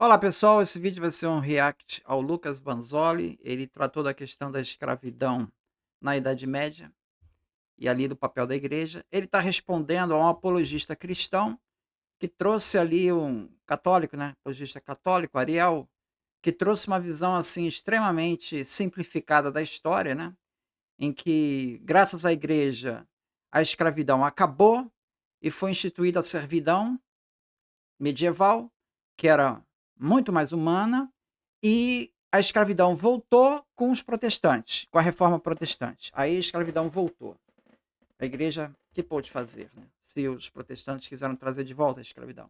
Olá pessoal, esse vídeo vai ser um react ao Lucas Banzoli. Ele tratou da questão da escravidão na Idade Média e ali do papel da igreja. Ele está respondendo a um apologista cristão que trouxe ali um católico, né? Apologista católico, Ariel, que trouxe uma visão assim extremamente simplificada da história, né? Em que, graças à igreja, a escravidão acabou e foi instituída a servidão medieval, que era muito mais humana, e a escravidão voltou com os protestantes, com a reforma protestante. Aí a escravidão voltou. A igreja que pôde fazer, né? Se os protestantes quiseram trazer de volta a escravidão.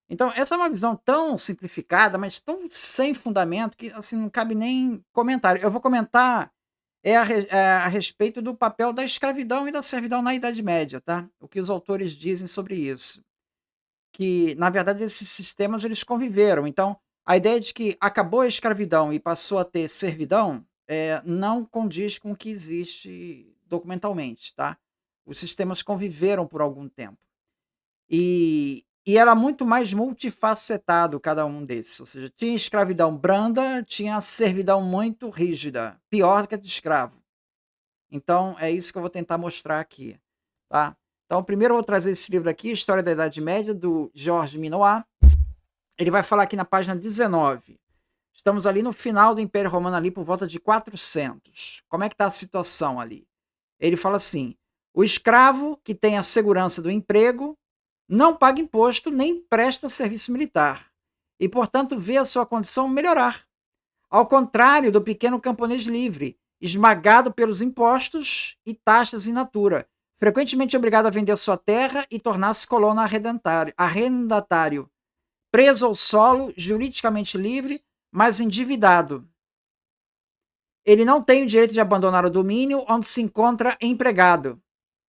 Então, essa é uma visão tão simplificada, mas tão sem fundamento, que assim, não cabe nem comentário. Eu vou comentar a respeito do papel da escravidão e da servidão na Idade Média, tá? O que os autores dizem sobre isso. Que, na verdade, esses sistemas eles conviveram. Então, a ideia de que acabou a escravidão e passou a ter servidão, não condiz com o que existe documentalmente, tá? Os sistemas conviveram por algum tempo. E era muito mais multifacetado cada um desses. Ou seja, tinha escravidão branda, tinha servidão muito rígida, pior do que a de escravo. Então, é isso que eu vou tentar mostrar aqui, tá? Então, primeiro eu vou trazer esse livro aqui, História da Idade Média, do Georges Minoir. Ele vai falar aqui na página 19. Estamos ali no final do Império Romano, ali por volta de 400. Como é que está a situação ali? Ele fala assim, o escravo que tem a segurança do emprego não paga imposto nem presta serviço militar e, portanto, vê a sua condição melhorar. Ao contrário do pequeno camponês livre, esmagado pelos impostos e taxas in natura, frequentemente obrigado a vender sua terra e tornar-se colono arrendatário, preso ao solo, juridicamente livre, mas endividado. Ele não tem o direito de abandonar o domínio onde se encontra empregado.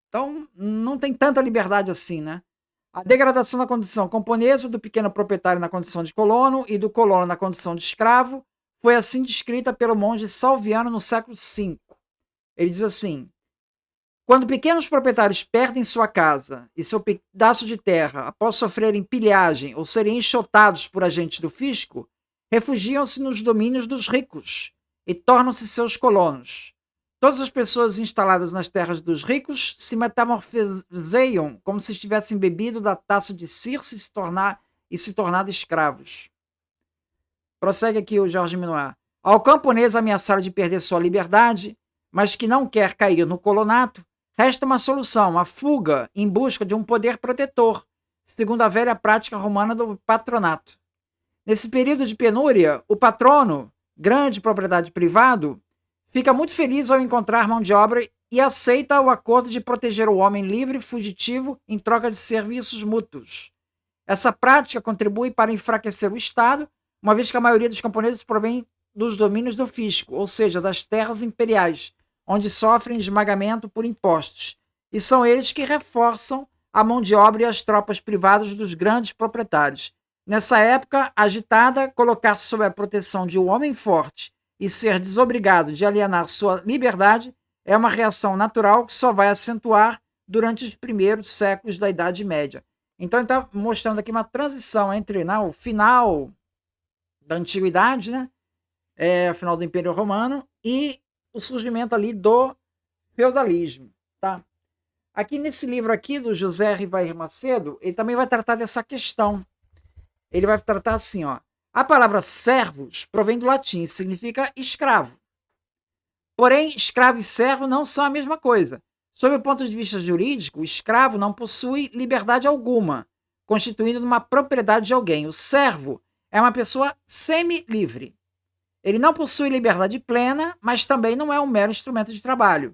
Então, não tem tanta liberdade assim, né? A degradação da condição camponesa, do pequeno proprietário na condição de colono e do colono na condição de escravo, foi assim descrita pelo monge Salviano no século V. Ele diz assim, quando pequenos proprietários perdem sua casa e seu pedaço de terra após sofrerem pilhagem ou serem enxotados por agentes do fisco, refugiam-se nos domínios dos ricos e tornam-se seus colonos. Todas as pessoas instaladas nas terras dos ricos se metamorfoseiam como se estivessem bebido da taça de Circe e se tornado escravos. Prossegue aqui o Jorge Minoir. Ao camponês ameaçado de perder sua liberdade, mas que não quer cair no colonato, resta uma solução, a fuga em busca de um poder protetor, segundo a velha prática romana do patronato. Nesse período de penúria, o patrono, grande propriedade privado, fica muito feliz ao encontrar mão de obra e aceita o acordo de proteger o homem livre e fugitivo em troca de serviços mútuos. Essa prática contribui para enfraquecer o Estado, uma vez que a maioria dos camponeses provém dos domínios do fisco, ou seja, das terras imperiais, onde sofrem esmagamento por impostos, e são eles que reforçam a mão de obra e as tropas privadas dos grandes proprietários. Nessa época agitada, colocar-se sob a proteção de um homem forte e ser desobrigado de alienar sua liberdade é uma reação natural que só vai acentuar durante os primeiros séculos da Idade Média. Então ele está mostrando aqui uma transição entre o final da Antiguidade, né, o final do Império Romano, e o surgimento ali do feudalismo. Tá? Aqui nesse livro aqui do José Rivair Macedo, ele também vai tratar dessa questão. Ele vai tratar assim, ó. A palavra servos provém do latim e significa escravo. Porém, escravo e servo não são a mesma coisa. Sob o ponto de vista jurídico, o escravo não possui liberdade alguma, constituindo uma propriedade de alguém. O servo é uma pessoa semi-livre. Ele não possui liberdade plena, mas também não é um mero instrumento de trabalho.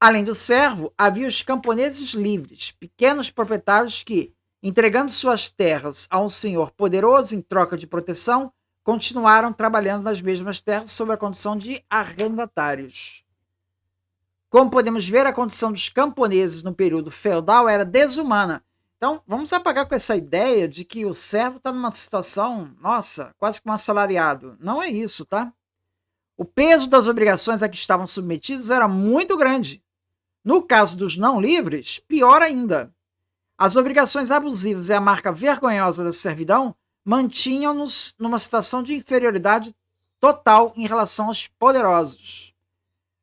Além do servo, havia os camponeses livres, pequenos proprietários que, entregando suas terras a um senhor poderoso em troca de proteção, continuaram trabalhando nas mesmas terras sob a condição de arrendatários. Como podemos ver, a condição dos camponeses no período feudal era desumana. Então, vamos apagar com essa ideia de que o servo está numa situação, nossa, quase que um assalariado. Não é isso, tá? O peso das obrigações a que estavam submetidos era muito grande. No caso dos não livres, pior ainda. As obrigações abusivas e a marca vergonhosa da servidão mantinham-nos numa situação de inferioridade total em relação aos poderosos.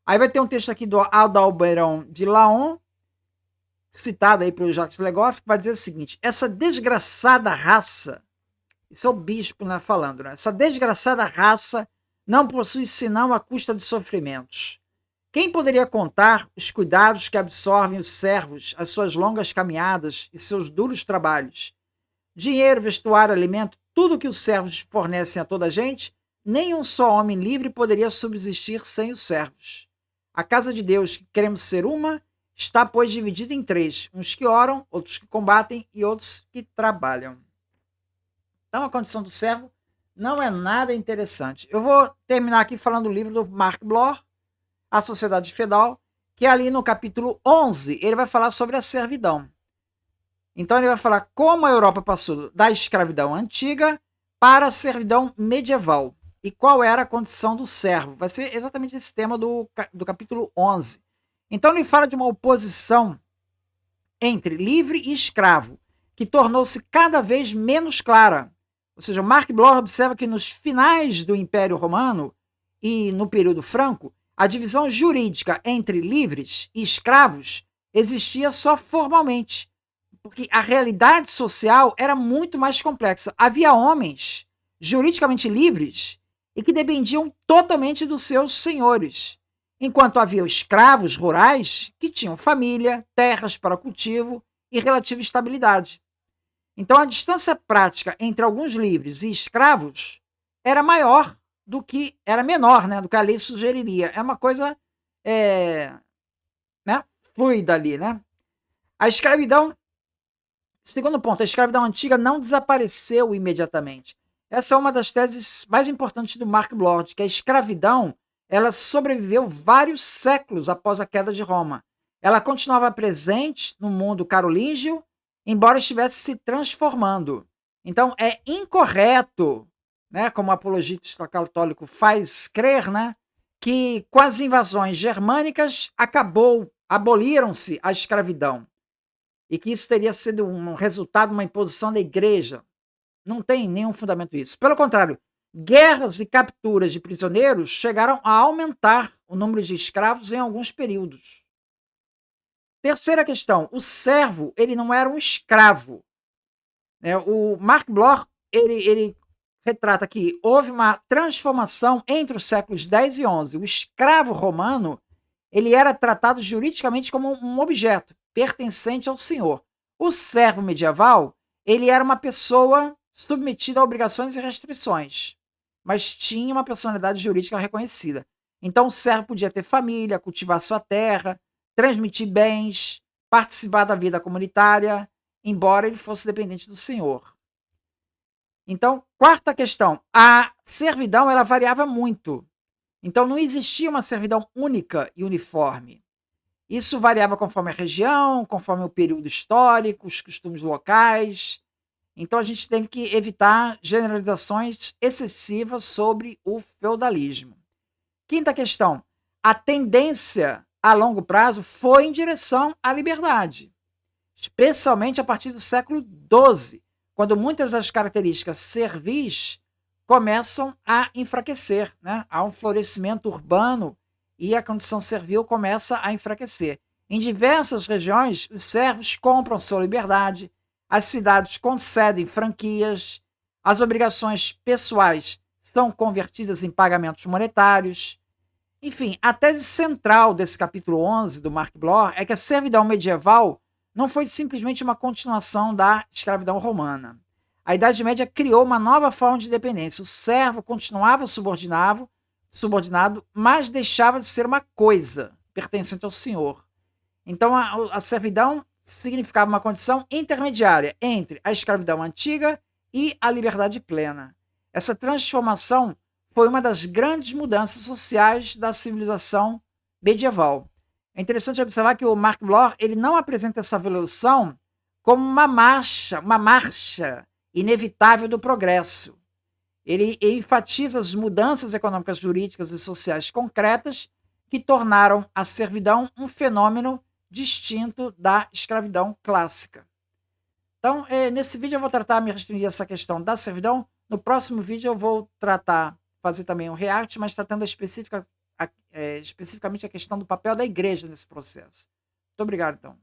Aí vai ter um texto aqui do Adalberon de Laon, citado aí pelo Jacques Legoff, que vai dizer o seguinte: essa desgraçada raça, isso é o bispo, né, falando, né? Essa desgraçada raça não possui senão a custa de sofrimentos. Quem poderia contar os cuidados que absorvem os servos, as suas longas caminhadas e seus duros trabalhos? Dinheiro, vestuário, alimento, tudo que os servos fornecem a toda a gente, nem um só homem livre poderia subsistir sem os servos. A casa de Deus, que queremos ser uma, está, pois, dividida em três: uns que oram, outros que combatem e outros que trabalham. Então, a condição do servo não é nada interessante. Eu vou terminar aqui falando do livro do Mark Bloch, A Sociedade Feudal, que ali no capítulo 11 ele vai falar sobre a servidão. Então ele vai falar como a Europa passou da escravidão antiga para a servidão medieval e qual era a condição do servo. Vai ser exatamente esse tema do capítulo 11. Então ele fala de uma oposição entre livre e escravo, que tornou-se cada vez menos clara. Ou seja, o Mark Bloch observa que nos finais do Império Romano e no período franco, a divisão jurídica entre livres e escravos existia só formalmente, porque a realidade social era muito mais complexa. Havia homens juridicamente livres e que dependiam totalmente dos seus senhores, enquanto havia escravos rurais que tinham família, terras para cultivo e relativa estabilidade. Então a distância prática entre alguns livres e escravos era maior do que era menor, né, do que a lei sugeriria. É uma coisa né, fluida ali, né? A escravidão, segundo ponto, a escravidão antiga não desapareceu imediatamente. Essa é uma das teses mais importantes do Mark Bloch, que a escravidão ela sobreviveu vários séculos após a queda de Roma. Ela continuava presente no mundo carolíngio, embora estivesse se transformando. Então é incorreto, né, como o apologista católico faz crer, né, que com as invasões germânicas aboliram-se a escravidão e que isso teria sido um resultado de uma imposição da igreja. Não tem nenhum fundamento isso. Pelo contrário, guerras e capturas de prisioneiros chegaram a aumentar o número de escravos em alguns períodos. Terceira questão, o servo ele não era um escravo. O Mark Bloch ele retrata que houve uma transformação entre os séculos 10 e 11. O escravo romano ele era tratado juridicamente como um objeto pertencente ao senhor. O servo medieval ele era uma pessoa submetida a obrigações e restrições, mas tinha uma personalidade jurídica reconhecida. Então o servo podia ter família, cultivar sua terra, transmitir bens, participar da vida comunitária, embora ele fosse dependente do senhor. Então, quarta questão, a servidão ela variava muito. Então não existia uma servidão única e uniforme. Isso variava conforme a região, conforme o período histórico, os costumes locais. Então a gente teve que evitar generalizações excessivas sobre o feudalismo. Quinta questão, a tendência a longo prazo foi em direção à liberdade, especialmente a partir do século XII, quando muitas das características servis começam a enfraquecer, né? Há um florescimento urbano e a condição servil começa a enfraquecer. Em diversas regiões, os servos compram sua liberdade, as cidades concedem franquias, as obrigações pessoais são convertidas em pagamentos monetários. Enfim, a tese central desse capítulo 11 do Mark Bloch é que a servidão medieval não foi simplesmente uma continuação da escravidão romana. A Idade Média criou uma nova forma de dependência. O servo continuava subordinado, mas deixava de ser uma coisa pertencente ao senhor. Então a servidão significava uma condição intermediária entre a escravidão antiga e a liberdade plena. Essa transformação foi uma das grandes mudanças sociais da civilização medieval. É interessante observar que o Mark Bloch ele não apresenta essa evolução como uma marcha inevitável do progresso. Ele enfatiza as mudanças econômicas, jurídicas e sociais concretas que tornaram a servidão um fenômeno distinto da escravidão clássica. Então, nesse vídeo eu vou tratar, me restringir essa questão da servidão. No próximo vídeo eu vou fazer também um React, mas tratando especificamente a questão do papel da igreja nesse processo. Muito obrigado, então.